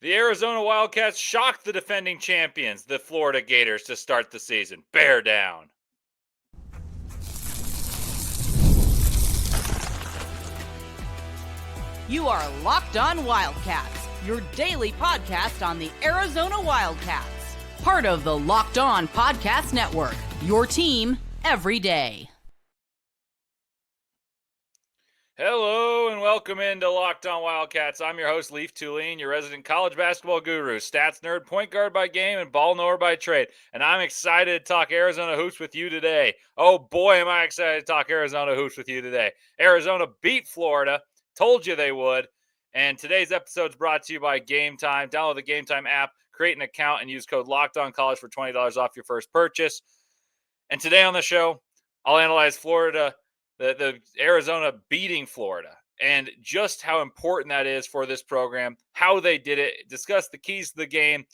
The Arizona Wildcats shocked the defending champions, the Florida Gators, to start the season. Bear down. You are Locked On Wildcats, your daily podcast on the Arizona Wildcats. Part of the Locked On Podcast Network, your team every day. Hello and welcome into Locked On Wildcats. I'm your host, Leif Tulane, your resident college basketball guru, stats nerd, point guard by game, and ball knower by trade. And I'm excited to talk Arizona hoops with you today. Oh boy, am I excited to talk Arizona hoops with you today. Arizona beat Florida. Told you they would. And today's episode is brought to you by Game Time. Download the Game Time app, create an account, and use code LOCKEDONCollege for $20 off your first purchase. And today on the show, I'll analyze Florida, the Arizona beating Florida, and just how important that is for this program, how they did it, discuss the keys to the game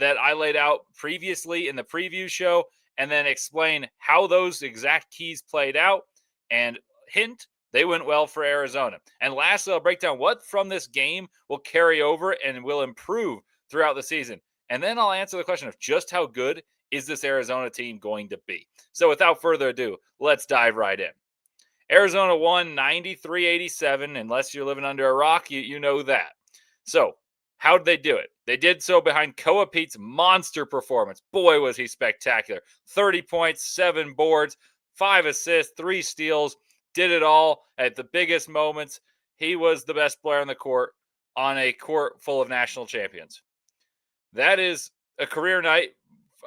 that I laid out previously in the preview show, and then explain how those exact keys played out, and hint, they went well for Arizona. And lastly, I'll break down what from this game will carry over and will improve throughout the season. And then I'll answer the question of just how good is this Arizona team going to be. So without further ado, let's dive right in. Arizona won 93-87. Unless you're living under a rock, you know that. So how did they do it? They did so behind Koa Peat's monster performance. Boy, was he spectacular. 30 points, 7 boards, 5 assists, 3 steals. Did it all at the biggest moments. He was the best player on the court on a court full of national champions. That is a career night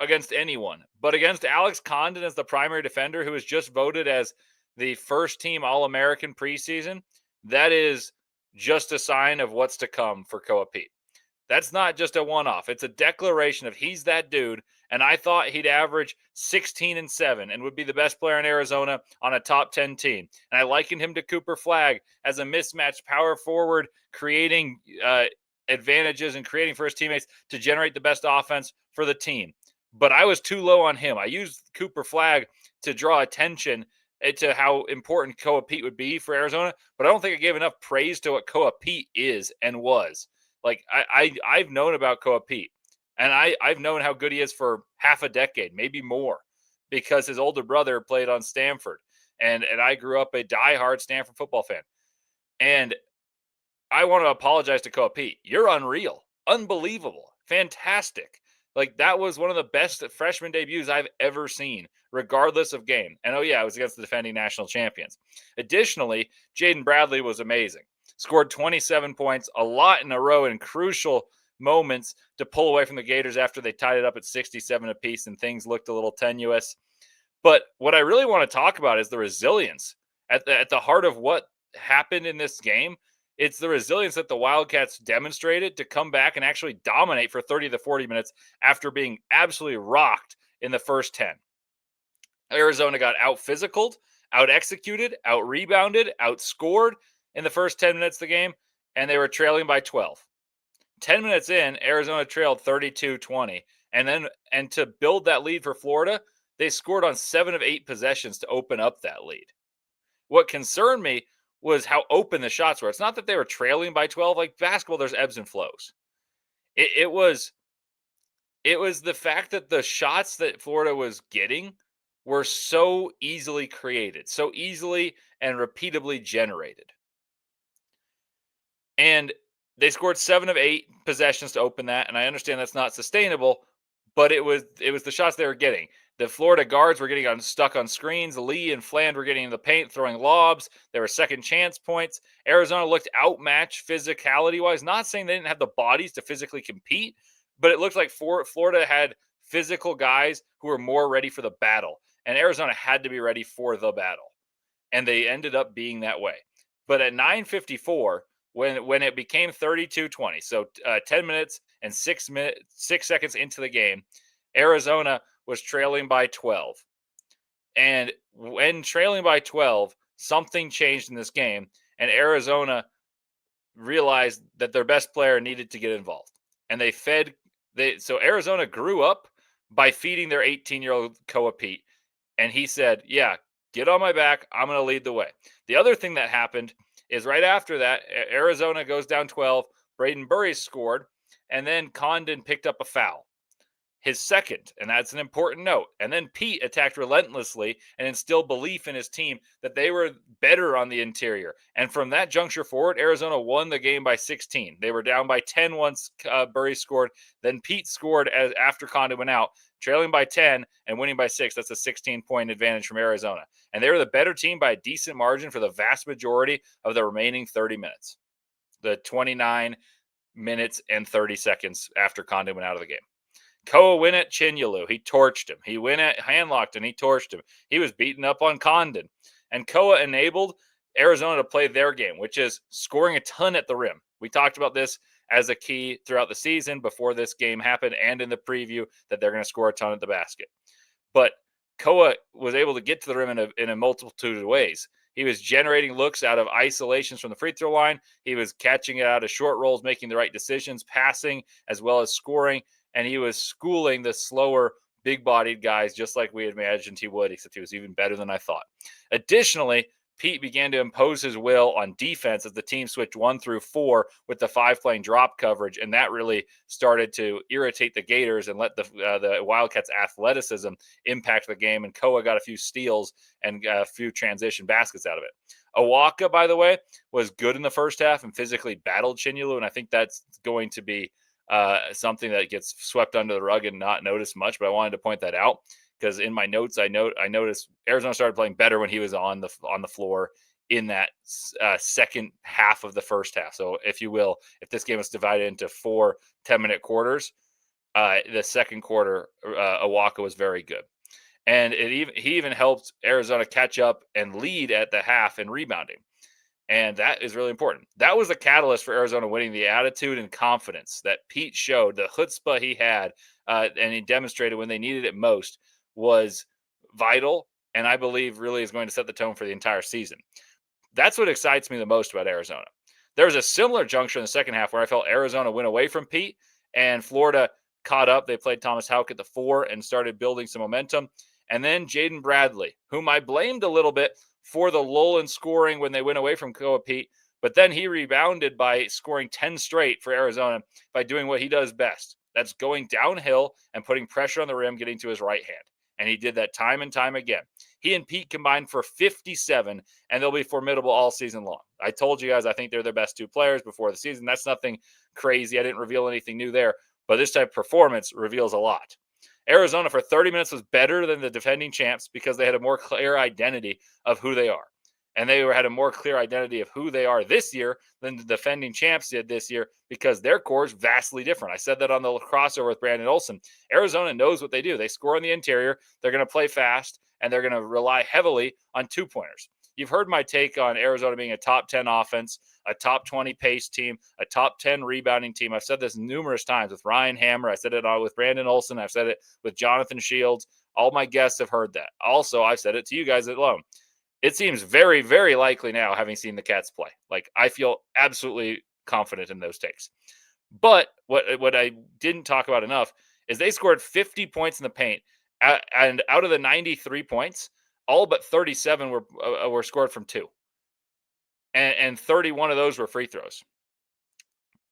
against anyone. But against Alex Condon as the primary defender, who was just voted as the first team All-American preseason, that is just a sign of what's to come for Koa Peat. That's not just a one-off. It's a declaration of he's that dude, and I thought he'd average 16 and 7 and would be the best player in Arizona on a top 10 team. And I likened him to Cooper Flagg as a mismatched power forward, creating advantages and creating for his teammates to generate the best offense for the team. But I was too low on him. I used Cooper Flagg to draw attention to how important Koa Peat would be for Arizona, but I don't think I gave enough praise to what Koa Peat is and was. Like, I've known about Koa Peat, and I've known how good he is for half a decade, maybe more, because his older brother played on Stanford, and I grew up a diehard Stanford football fan. And I want to apologize to Koa Peat. You're unreal, unbelievable, fantastic. Like, that was one of the best freshman debuts I've ever seen, regardless of game. And oh yeah, it was against the defending national champions. Additionally, Jaden Bradley was amazing. Scored 27 points, a lot in a row in crucial moments to pull away from the Gators after they tied it up at 67 apiece and things looked a little tenuous. But what I really want to talk about is the resilience at the heart of what happened in this game. It's the resilience that the Wildcats demonstrated to come back and actually dominate for 30 to 40 minutes after being absolutely rocked in the first 10. Arizona got out-physicaled, out-executed, out-rebounded, outscored in the first 10 minutes of the game, and they were trailing by 12. 10 minutes in, Arizona trailed 32-20. And to build that lead for Florida, they scored on 7 of 8 possessions to open up that lead. What concerned me was how open the shots were. It's not that they were trailing by 12. Like basketball, there's ebbs and flows. It was the fact that the shots that Florida was getting were so easily created, so easily and repeatably generated. And they scored 7 of 8 possessions to open that, and I understand that's not sustainable, but it was the shots they were getting. The Florida guards were getting stuck on screens. Lee and Fland were getting in the paint, throwing lobs. There were second chance points. Arizona looked outmatched physicality-wise. Not saying they didn't have the bodies to physically compete, but it looked like Florida had physical guys who were more ready for the battle. And Arizona had to be ready for the battle. And they ended up being that way. But at 9:54, when it became 32-20, so 10 minutes and 6 seconds into the game, Arizona was trailing by 12. And when trailing by 12, something changed in this game, and Arizona realized that their best player needed to get involved. And so Arizona grew up by feeding their 18-year-old Koa Peat. And he said, yeah, get on my back. I'm going to lead the way. The other thing that happened is right after that, Arizona goes down 12. Braden Burries scored. And then Condon picked up a foul, his second, and that's an important note. And then Peat attacked relentlessly and instilled belief in his team that they were better on the interior. And from that juncture forward, Arizona won the game by 16. They were down by 10 once Burries scored. Then Peat scored after Condon went out, trailing by 10 and winning by 6. That's a 16-point advantage from Arizona. And they were the better team by a decent margin for the vast majority of the remaining 30 minutes. The 29 minutes and 30 seconds after Condon went out of the game. Koa went at Chinyelu. He torched him. He went at Handlocked and he torched him. He was beaten up on Condon. And Koa enabled Arizona to play their game, which is scoring a ton at the rim. We talked about this as a key throughout the season before this game happened and in the preview that they're going to score a ton at the basket. But Koa was able to get to the rim in a multitude of ways. He was generating looks out of isolations from the free throw line. He was catching it out of short rolls, making the right decisions, passing as well as scoring. And he was schooling the slower, big-bodied guys just like we imagined he would, except he was even better than I thought. Additionally, Peat began to impose his will on defense as the team switched 1 through 4 with the 5 playing drop coverage, and that really started to irritate the Gators and let the Wildcats' athleticism impact the game. And Koa got a few steals and a few transition baskets out of it. Awaka, by the way, was good in the first half and physically battled Chinyelu, and I think that's going to be something that gets swept under the rug and not noticed much. But I wanted to point that out because in my notes, I noticed Arizona started playing better when he was on the floor in that second half of the first half. So, if you will, if this game was divided into 4 10-minute quarters, the second quarter, Awaka was very good. And he even helped Arizona catch up and lead at the half in rebounding. And that is really important. That was the catalyst for Arizona winning. The attitude and confidence that Peat showed, the chutzpah he had, and he demonstrated when they needed it most, was vital. And I believe really is going to set the tone for the entire season. That's what excites me the most about Arizona. There's a similar juncture in the second half where I felt Arizona went away from Peat and Florida caught up. They played Thomas Houck at the 4 and started building some momentum. And then Jaden Bradley, whom I blamed a little bit for the lull in scoring when they went away from Koa Peat, but then he rebounded by scoring 10 straight for Arizona by doing what he does best. That's going downhill and putting pressure on the rim, getting to his right hand. And he did that time and time again. He and Peat combined for 57, and they'll be formidable all season long. I told you guys I think they're their best 2 players before the season. That's nothing crazy. I didn't reveal anything new there, but this type of performance reveals a lot. Arizona for 30 minutes was better than the defending champs because they had a more clear identity of who they are. And they had a more clear identity of who they are this year than the defending champs did this year because their core is vastly different. I said that on the crossover with Brandon Olson. Arizona knows what they do. They score on the interior. They're going to play fast, and they're going to rely heavily on 2-pointers. You've heard my take on Arizona being a top 10 offense, a top 20 pace team, a top 10 rebounding team. I've said this numerous times with Ryan Hammer. I said it with Brandon Olson. I've said it with Jonathan Shields. All my guests have heard that. Also, I've said it to you guys at home. It seems very, very likely now, having seen the Cats play. Like, I feel absolutely confident in those takes. But what I didn't talk about enough is they scored 50 points in the paint, and out of the 93 points, all but 37 were scored from 2, and 31 of those were free throws.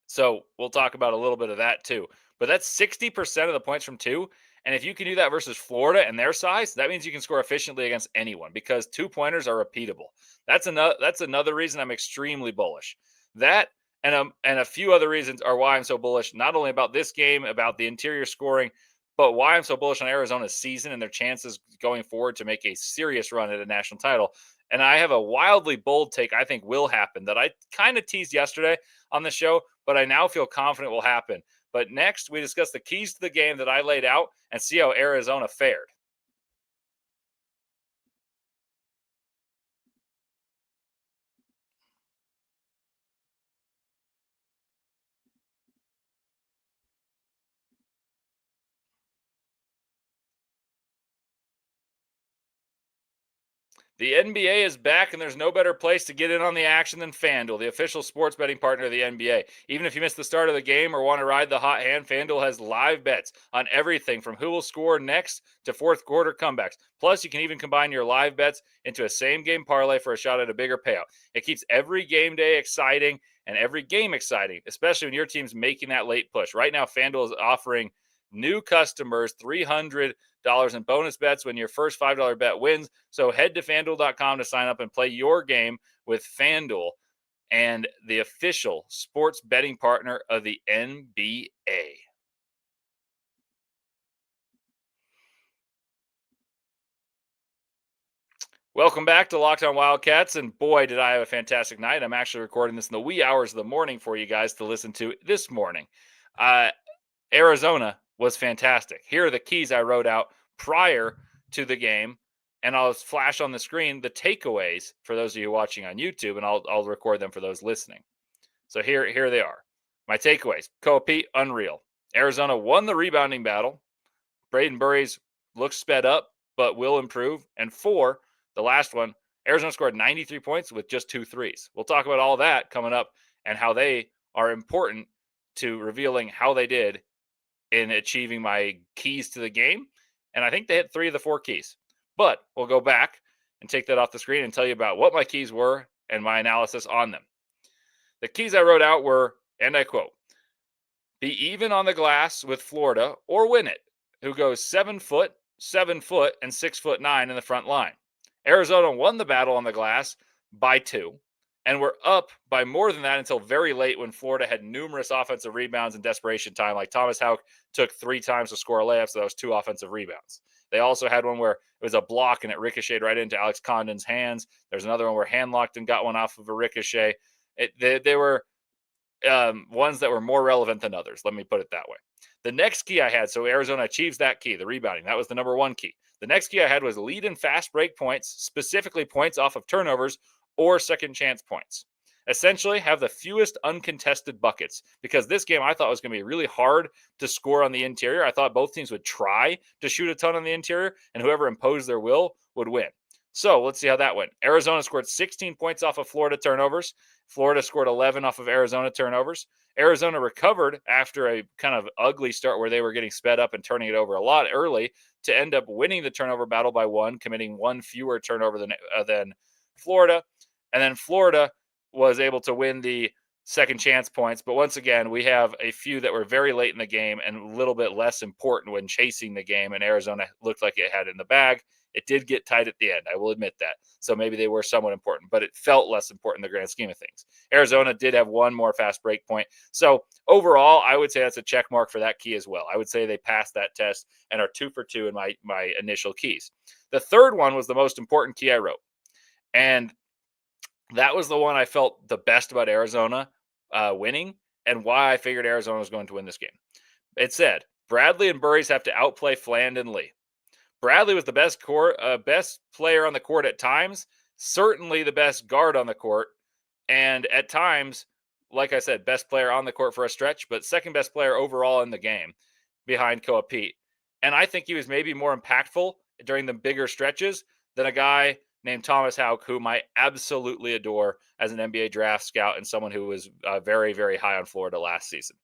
So we'll talk about a little bit of that too. But that's 60% of the points from 2. And if you can do that versus Florida and their size, that means you can score efficiently against anyone because 2-pointers are repeatable. That's another reason I'm extremely bullish. That and a few other reasons are why I'm so bullish, not only about this game, about the interior scoring, but why I'm so bullish on Arizona's season and their chances going forward to make a serious run at a national title. And I have a wildly bold take I think will happen that I kind of teased yesterday on the show, but I now feel confident will happen. But next, we discuss the keys to the game that I laid out and see how Arizona fared. The NBA is back, and there's no better place to get in on the action than FanDuel, the official sports betting partner of the NBA. Even if you miss the start of the game or want to ride the hot hand, FanDuel has live bets on everything from who will score next to fourth quarter comebacks. Plus, you can even combine your live bets into a same-game parlay for a shot at a bigger payout. It keeps every game day exciting and every game exciting, especially when your team's making that late push. Right now, FanDuel is offering new customers $300 in bonus bets when your first $5 bet wins. So head to fanduel.com to sign up and play your game with FanDuel and the official sports betting partner of the NBA. Welcome back to Locked On Wildcats, and boy, did I have a fantastic night. I'm actually recording this in the wee hours of the morning for you guys to listen to this morning. Arizona was fantastic. Here are the keys I wrote out prior to the game, and I'll flash on the screen the takeaways for those of you watching on YouTube, and I'll record them for those listening. So here they are. My takeaways: Koa Peat, unreal. Arizona won the rebounding battle. Braden Burries looks sped up, but will improve. And 4, the last one, Arizona scored 93 points with just 2 threes. We'll talk about all that coming up and how they are important to revealing how they did in achieving my keys to the game. And I think they hit 3 of the 4 keys. But we'll go back and take that off the screen and tell you about what my keys were and my analysis on them. The keys I wrote out were, and I quote, be even on the glass with Florida or win it, who goes 7 foot, 7 foot, and 6'9" in the front line. Arizona won the battle on the glass by 2, and were up by more than that until very late when Florida had numerous offensive rebounds in desperation time. Like Thomas Houck took 3 times to score a layup, so that was 2 offensive rebounds. They also had one where it was a block and it ricocheted right into Alex Condon's hands. There's another one where Handlocked and got one off of a ricochet. They were ones that were more relevant than others. Let me put it that way. The next key I had, so Arizona achieves that key, the rebounding. That was the number 1 key. The next key I had was lead in fast break points, specifically points off of turnovers or second chance points. Essentially, have the fewest uncontested buckets, because this game I thought was going to be really hard to score on the interior. I thought both teams would try to shoot a ton on the interior, and whoever imposed their will would win. So let's see how that went. Arizona scored 16 points off of Florida turnovers. Florida scored 11 off of Arizona turnovers. Arizona recovered after a kind of ugly start where they were getting sped up and turning it over a lot early to end up winning the turnover battle by 1, committing 1 fewer turnover than Florida. And then Florida was able to win the second chance points. But once again, we have a few that were very late in the game and a little bit less important when chasing the game. And Arizona looked like it had it in the bag. It did get tight at the end. I will admit that. So maybe they were somewhat important, but it felt less important in the grand scheme of things. Arizona did have 1 more fast break point. So overall, I would say that's a check mark for that key as well. I would say they passed that test and are 2 for 2 in my initial keys. The third one was the most important key I wrote. And that was the one I felt the best about Arizona winning and why I figured Arizona was going to win this game. It said, Bradley and Burries have to outplay Fland and Lee. Bradley was the best player on the court at times, certainly the best guard on the court, and at times, like I said, best player on the court for a stretch, but second best player overall in the game behind Koa Peat. And I think he was maybe more impactful during the bigger stretches than a guy named Thomas Houck, whom I absolutely adore as an NBA draft scout and someone who was very, very high on Florida last season.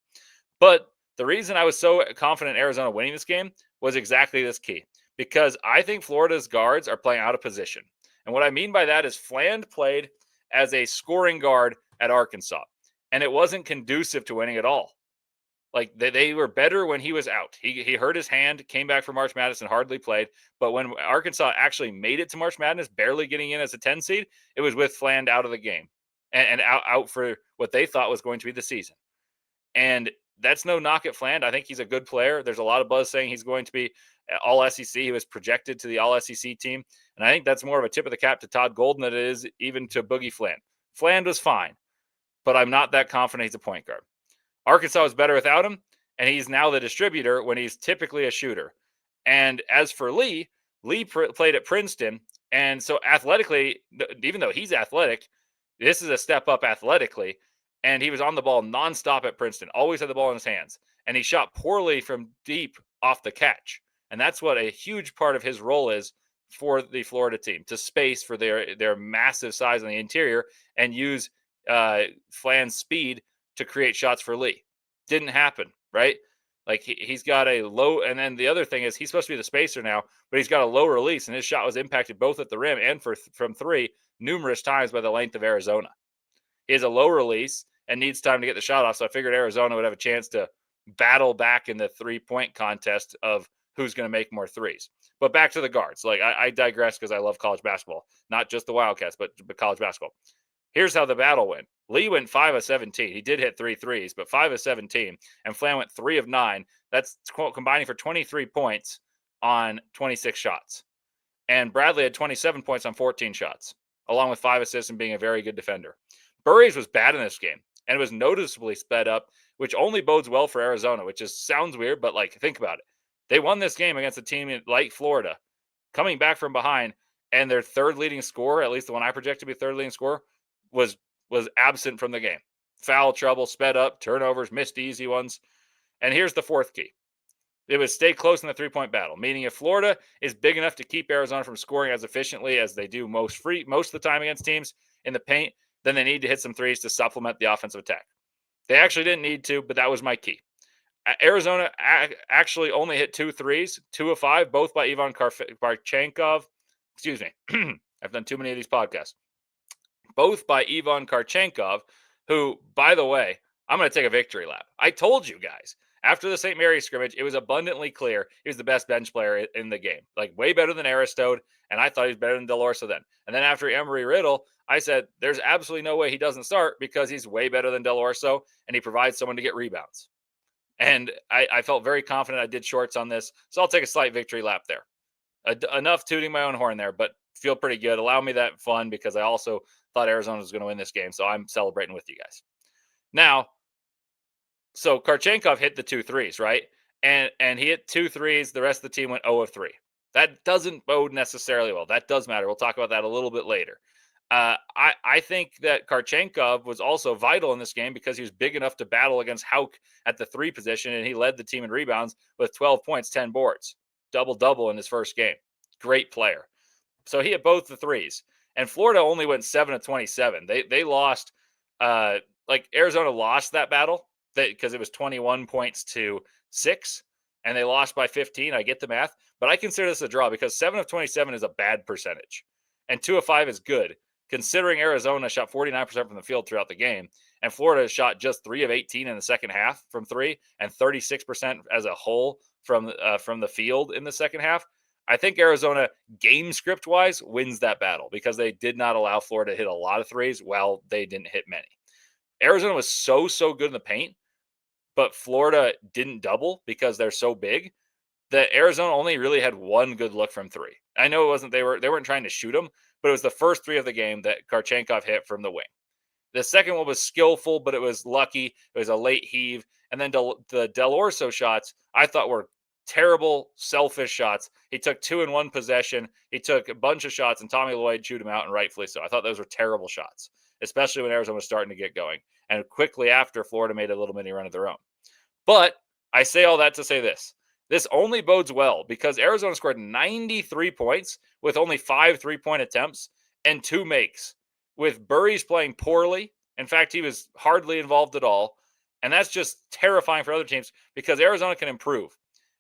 But the reason I was so confident in Arizona winning this game was exactly this key, because I think Florida's guards are playing out of position. And what I mean by that is Fland played as a scoring guard at Arkansas, and it wasn't conducive to winning at all. Like they were better when he was out. He hurt his hand, came back for March Madness and hardly played. But when Arkansas actually made it to March Madness, barely getting in as a 10 seed, it was with Fland out of the game and out for what they thought was going to be the season. And that's no knock at Fland. I think he's a good player. There's a lot of buzz saying he's going to be all SEC. He was projected to the all SEC team. And I think that's more of a tip of the cap to Todd Golden than it is even to Boogie Fland. Fland was fine, but I'm not that confident he's a point guard. Arkansas is better without him, and he's now the distributor when he's typically a shooter. And as for Lee played at Princeton, and so athletically, even though he's athletic, this is a step up athletically, and he was on the ball nonstop at Princeton, always had the ball in his hands, and he shot poorly from deep off the catch. And that's what a huge part of his role is for the Florida team to space for their massive size on the interior and use Flan's speed to create shots for Lee. Didn't happen, right? Like he's got a low, and then the other thing is he's supposed to be the spacer now, but he's got a low release, and his shot was impacted both at the rim and from three numerous times by the length of Arizona. He has a low release and needs time to get the shot off, so I figured Arizona would have a chance to battle back in the 3-point contest of who's going to make more threes. But back to the guards. Like I digress because I love college basketball, not just the Wildcats, but college basketball. Here's how the battle went. Lee went 5 of 17. He did hit 3 threes, but 5 of 17. And Flan went 3 of 9. That's combining for 23 points on 26 shots. And Bradley had 27 points on 14 shots, along with 5 assists and being a very good defender. Burries was bad in this game and was noticeably sped up, which only bodes well for Arizona, which just sounds weird, but like think about it. They won this game against a team like Florida, coming back from behind, and their third leading scorer, at least the one I project to be third leading scorer, was absent from the game. Foul trouble, sped up, turnovers, missed easy ones. And here's the fourth key. It was stay close in the 3-point battle, meaning if Florida is big enough to keep Arizona from scoring as efficiently as they do most of the time against teams in the paint, then they need to hit some threes to supplement the offensive attack. They actually didn't need to, but that was my key. Arizona actually only hit 2 threes, 2 of 5, both by Ivan Karchenkov. Excuse me. I've done too many of these podcasts. Both by Ivan Karchenkov, who, by the way, I'm going to take a victory lap. I told you guys. After the St. Mary's scrimmage, it was abundantly clear he was the best bench player in the game. Like, way better than Aristode, and I thought he was better than Delorso then. And then after Emery-Riddle, I said, there's absolutely no way he doesn't start because he's way better than Delorso, and he provides someone to get rebounds. And I felt very confident I did shorts on this, so I'll take a slight victory lap there. Enough tooting my own horn there, but feel pretty good. Allow me that fun because I also thought Arizona was going to win this game, so I'm celebrating with you guys. Now, so Karchenkov hit the 2 threes, right? And he hit 2 threes. The rest of the team went 0 of 3. That doesn't bode necessarily well. That does matter. We'll talk about that a little bit later. I think that Karchenkov was also vital in this game because he was big enough to battle against Hauk at the 3 position, and he led the team in rebounds with 12 points, 10 boards. Double-double in his first game. Great player. So he hit both the threes. And Florida only went 7 of 27. They lost, Arizona lost that battle because it was 21 points to 6, and they lost by 15. I get the math, but I consider this a draw because 7 of 27 is a bad percentage, and 2 of 5 is good, considering Arizona shot 49% from the field throughout the game, and Florida shot just 3 of 18 in the second half from 3, and 36% as a whole from the field in the second half. I think Arizona, game script wise, wins that battle because they did not allow Florida to hit a lot of threes while they didn't hit many. Arizona was so good in the paint, but Florida didn't double because they're so big that Arizona only really had one good look from 3. I know it wasn't they weren't trying to shoot them, but it was the first 3 of the game that Karchenkov hit from the wing. The second one was skillful, but it was lucky. It was a late heave, and then the Delorso shots I thought were terrible, selfish shots. He took 2 in 1 possession. He took a bunch of shots, and Tommy Lloyd chewed him out, and rightfully so. I thought those were terrible shots, especially when Arizona was starting to get going. And quickly after, Florida made a little mini run of their own. But I say all that to say this. This only bodes well because Arizona scored 93 points with only 5 3-point attempts and 2 makes, with Burries playing poorly. In fact, he was hardly involved at all. And that's just terrifying for other teams because Arizona can improve.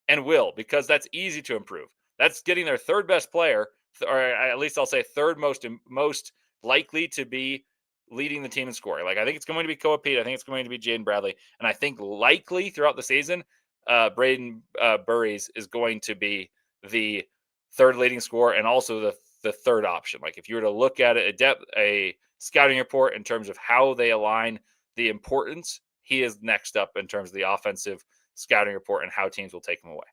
And will, because that's easy to improve. That's getting their third best player, or at least I'll say third most likely to be leading the team in scoring. Like I think it's going to be Koa Peat. I think it's going to be Jaden Bradley. And I think likely throughout the season, Braden Burries is going to be the third leading scorer and also the third option. Like if you were to look at it, a scouting report in terms of how they align the importance, he is next up in terms of the offensive scouting report and how teams will take him away.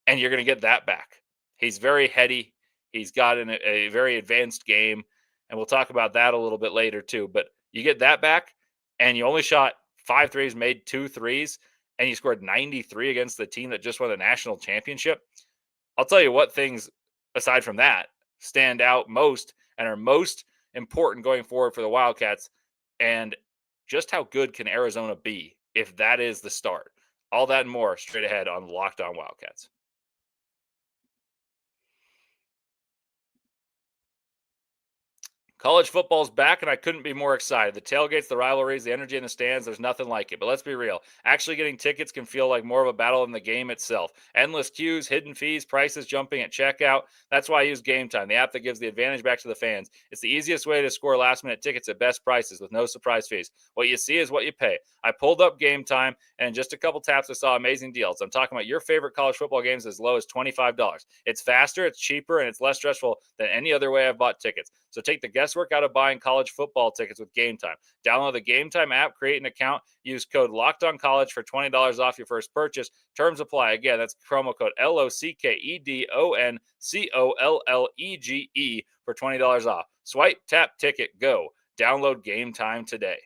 And you're going to get that back. He's very heady. He's got a very advanced game. And we'll talk about that a little bit later too. But you get that back and you only shot 5 threes, made 2 threes, and you scored 93 against the team that just won the national championship. I'll tell you what things, aside from that, stand out most and are most important going forward for the Wildcats. And just how good can Arizona be if that is the start? All that and more straight ahead on Locked On Wildcats. College football's back, and I couldn't be more excited. The tailgates, the rivalries, the energy in the stands, there's nothing like it. But let's be real. Actually getting tickets can feel like more of a battle than the game itself. Endless queues, hidden fees, prices jumping at checkout. That's why I use Game Time, the app that gives the advantage back to the fans. It's the easiest way to score last-minute tickets at best prices with no surprise fees. What you see is what you pay. I pulled up Game Time, and in just a couple taps, I saw amazing deals. I'm talking about your favorite college football games as low as $25. It's faster, it's cheaper, and it's less stressful than any other way I've bought tickets. So take the guesswork out of buying college football tickets with Game Time. Download the Game Time app, create an account, use code LOCKEDONCollege for $20 off your first purchase. Terms apply. Again, that's promo code LOCKEDONCOLLEGE for $20 off. Swipe, tap, ticket, go. Download Game Time today.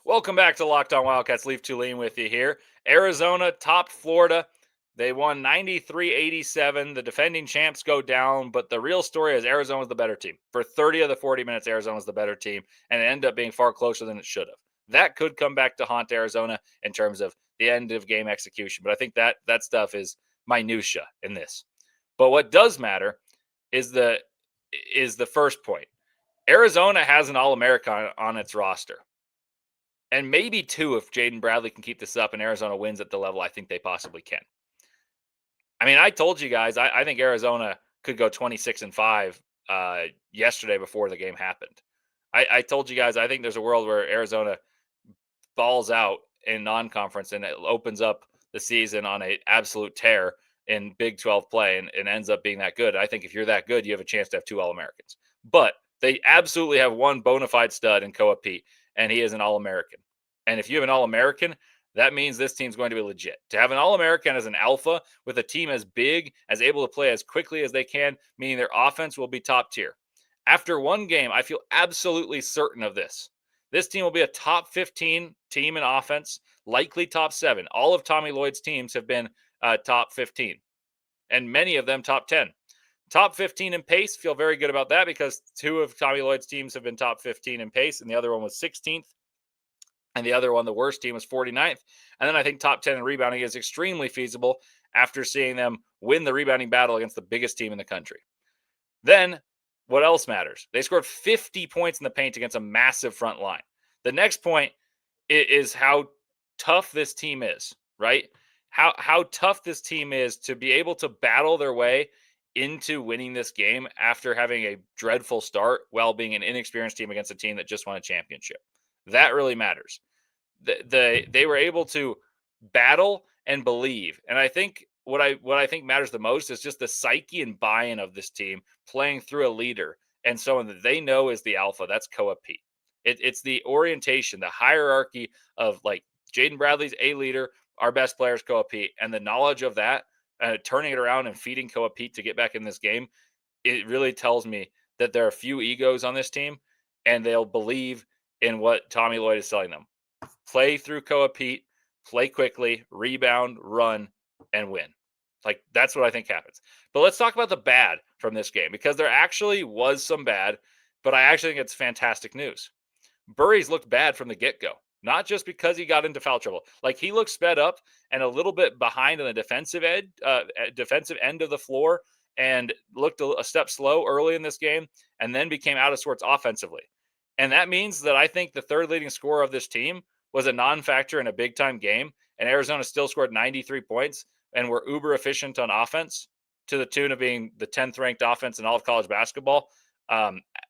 Welcome back to Locked On Wildcats. Leaf Tulane with you here. Arizona topped Florida. They won 93-87. The defending champs go down, but the real story is Arizona's the better team. For 30 of the 40 minutes, Arizona's the better team, and it ended up being far closer than it should have. That could come back to haunt Arizona in terms of the end of game execution, but I think that stuff is minutia in this. But what does matter is the first point. Arizona has an All-American on its roster. And maybe two if Jaden Bradley can keep this up and Arizona wins at the level I think they possibly can. I mean, I told you guys, I think Arizona could go 26-5 yesterday before the game happened. I told you guys, I think there's a world where Arizona balls out in non-conference and it opens up the season on an absolute tear in Big 12 play and ends up being that good. I think if you're that good, you have a chance to have two All-Americans. But they absolutely have one bona fide stud in Koa Peat, and he is an All-American. And if you have an All-American, that means this team's going to be legit. To have an All-American as an alpha with a team as big, as able to play as quickly as they can, meaning their offense will be top tier. After one game, I feel absolutely certain of this. This team will be a top 15 team in offense, likely top 7. All of Tommy Lloyd's teams have been top 15, and many of them top 10. Top 15 in pace, feel very good about that because two of Tommy Lloyd's teams have been top 15 in pace, and the other one was 16th. And the other one, the worst team, was 49th. And then I think top 10 in rebounding is extremely feasible after seeing them win the rebounding battle against the biggest team in the country. Then, what else matters? They scored 50 points in the paint against a massive front line. The next point is how tough this team is, right? How tough this team is to be able to battle their way into winning this game after having a dreadful start while being an inexperienced team against a team that just won a championship. That really matters. They were able to battle and believe. And I think what I think matters the most is just the psyche and buy-in of this team playing through a leader and someone that they know is the alpha. That's Koa Peat. It's the orientation, the hierarchy of like Jaden Bradley's a leader, our best player is Koa Peat, and the knowledge of that, turning it around and feeding Koa Peat to get back in this game, it really tells me that there are a few egos on this team, and they'll believe in what Tommy Lloyd is telling them. Play through Koa Peat, play quickly, rebound, run, and win. Like, that's what I think happens. But let's talk about the bad from this game, because there actually was some bad, but I actually think it's fantastic news. Burries looked bad from the get-go, not just because he got into foul trouble. Like, he looked sped up and a little bit behind on the defensive end of the floor and looked a step slow early in this game and then became out of sorts offensively. And that means that I think the third leading scorer of this team was a non-factor in a big-time game, and Arizona still scored 93 points and were uber efficient on offense to the tune of being the 10th ranked offense in all of college basketball,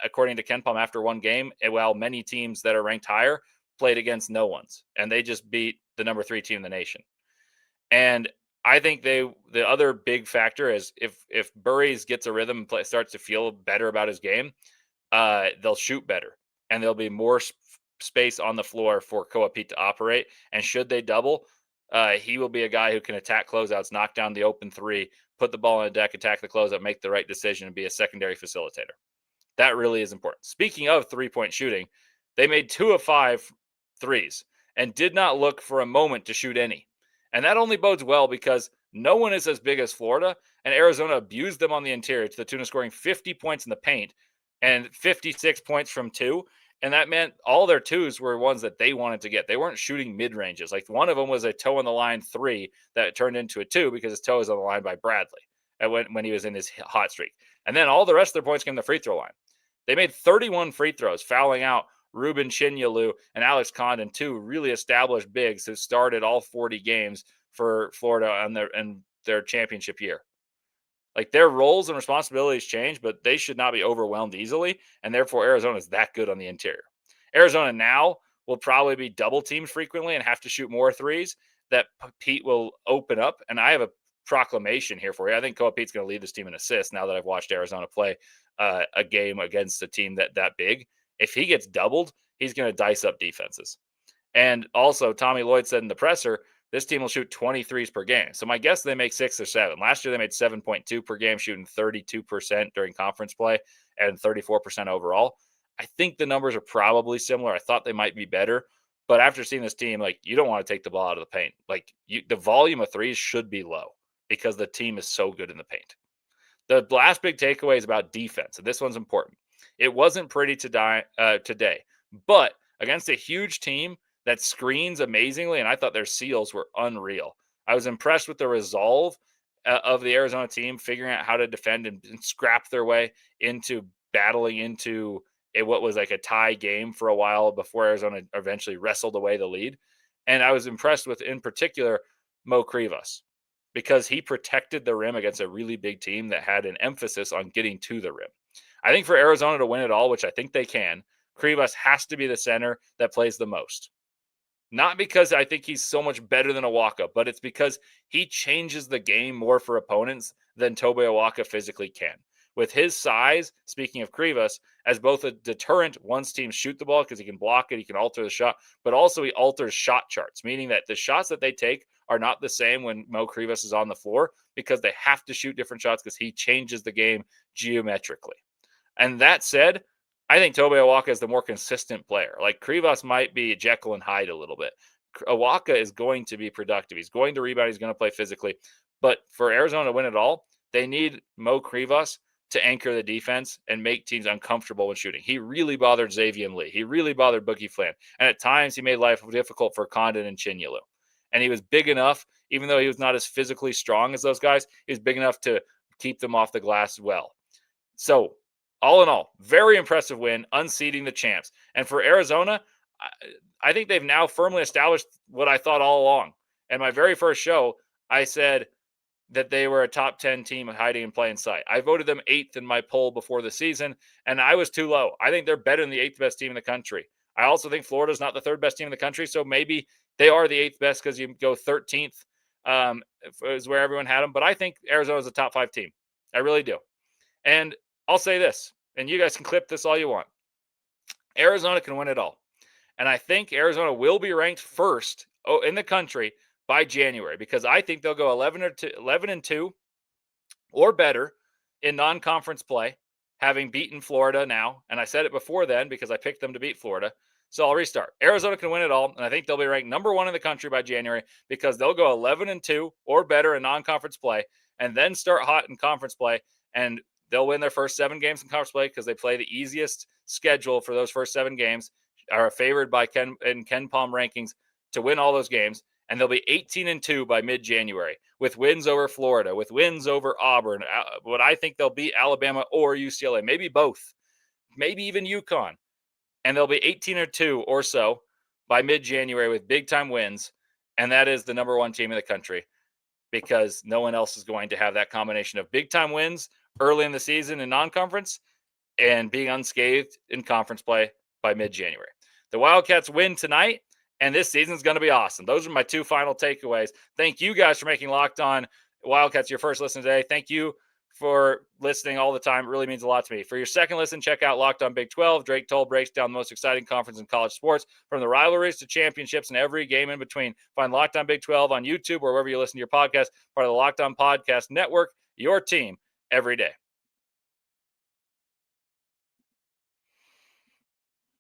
according to KenPom after one game, while many teams that are ranked higher played against no ones, and they just beat the number 3 team in the nation. And I think the other big factor is if Burries gets a rhythm and starts to feel better about his game, they'll shoot better, and there'll be more space on the floor for Koa Peat to operate. And should they double, he will be a guy who can attack closeouts, knock down the open three, put the ball on the deck, attack the closeout, make the right decision, and be a secondary facilitator. That really is important. Speaking of three-point shooting, they made 2 of 5 threes and did not look for a moment to shoot any. And that only bodes well because no one is as big as Florida, and Arizona abused them on the interior to the tune of scoring 50 points in the paint and 56 points from 2. And that meant all their twos were ones that they wanted to get. They weren't shooting mid-ranges. Like one of them was a toe on the line 3 that turned into a 2 because his toe was on the line by Bradley when he was in his hot streak. And then all the rest of their points came to the free throw line. They made 31 free throws, fouling out Reuben, Chinyelu, and Alex Condon, 2 really established bigs who started all 40 games for Florida in their championship year. Like their roles and responsibilities change, but they should not be overwhelmed easily. And therefore, Arizona is that good on the interior. Arizona now will probably be double teamed frequently and have to shoot more threes that Peat will open up. And I have a proclamation here for you. I think Koa Peat's going to lead this team in assists now that I've watched Arizona play a game against a team that big. If he gets doubled, he's going to dice up defenses. And also, Tommy Lloyd said in the presser, this team will shoot 23s per game. So my guess they make 6 or 7. Last year they made 7.2 per game, shooting 32% during conference play and 34% overall. I think the numbers are probably similar. I thought they might be better, but after seeing this team, like you don't want to take the ball out of the paint. Like the volume of threes should be low because the team is so good in the paint. The last big takeaway is about defense, and this one's important. It wasn't pretty today, but against a huge team that screens amazingly, and I thought their seals were unreal. I was impressed with the resolve of the Arizona team figuring out how to defend and scrap their way into battling into what was like a tie game for a while before Arizona eventually wrestled away the lead. And I was impressed with, in particular, Mo Krivas, because he protected the rim against a really big team that had an emphasis on getting to the rim. I think for Arizona to win it all, which I think they can, Krivas has to be the center that plays the most. Not because I think he's so much better than Awaka, but it's because he changes the game more for opponents than Tobe Awaka physically can. With his size, speaking of Krivas, as both a deterrent once teams shoot the ball because he can block it, he can alter the shot, but also he alters shot charts, meaning that the shots that they take are not the same when Mo Krivas is on the floor because they have to shoot different shots because he changes the game geometrically. And that said, I think Tobe Awaka is the more consistent player. Like Krivas might be Jekyll and Hyde a little bit. Awaka is going to be productive. He's going to rebound. He's going to play physically. But for Arizona to win it all, they need Mo Krivas to anchor the defense and make teams uncomfortable when shooting. He really bothered Xavier Lee. He really bothered Boogie Flan. And at times he made life difficult for Condon and Chinyelu. And he was big enough, even though he was not as physically strong as those guys, he was big enough to keep them off the glass well. So, all in all, very impressive win, unseating the champs. And for Arizona, I think they've now firmly established what I thought all along. And my very first show, I said that they were a top 10 team hiding in plain sight. I voted them 8th in my poll before the season, and I was too low. I think they're better than the 8th best team in the country. I also think Florida's not the 3rd best team in the country, so maybe they are the 8th best because you go 13th is where everyone had them. But I think Arizona's a top 5 team. I really do. And I'll say this, and you guys can clip this all you want. Arizona can win it all. And I think Arizona will be ranked first in the country by January because I think they'll go 11-2 or better in non-conference play, having beaten Florida now. And I said it before then because I picked them to beat Florida. So I'll restart. Arizona can win it all, and I think they'll be ranked number 1 in the country by January because they'll go 11-2 or better in non-conference play and then start hot in conference play. And they'll win their first 7 games in conference play because they play the easiest schedule for those first 7 games, are favored by Ken Palm rankings to win all those games. And they'll be 18-2 by mid-January with wins over Florida, with wins over Auburn. But I think they'll beat Alabama or UCLA, maybe both, maybe even UConn. And they'll be 18-2 or so by mid-January with big-time wins. And that is the number 1 team in the country because no one else is going to have that combination of big-time wins early in the season in non-conference and being unscathed in conference play by mid-January. The Wildcats win tonight, and this season's going to be awesome. Those are my 2 final takeaways. Thank you guys for making Locked On Wildcats your first listen today. Thank you for listening all the time. It really means a lot to me. For your second listen, check out Locked On Big 12. Drake Toll breaks down the most exciting conference in college sports, from the rivalries to championships and every game in between. Find Locked On Big 12 on YouTube or wherever you listen to your podcast, part of the Locked On Podcast Network, your team every day.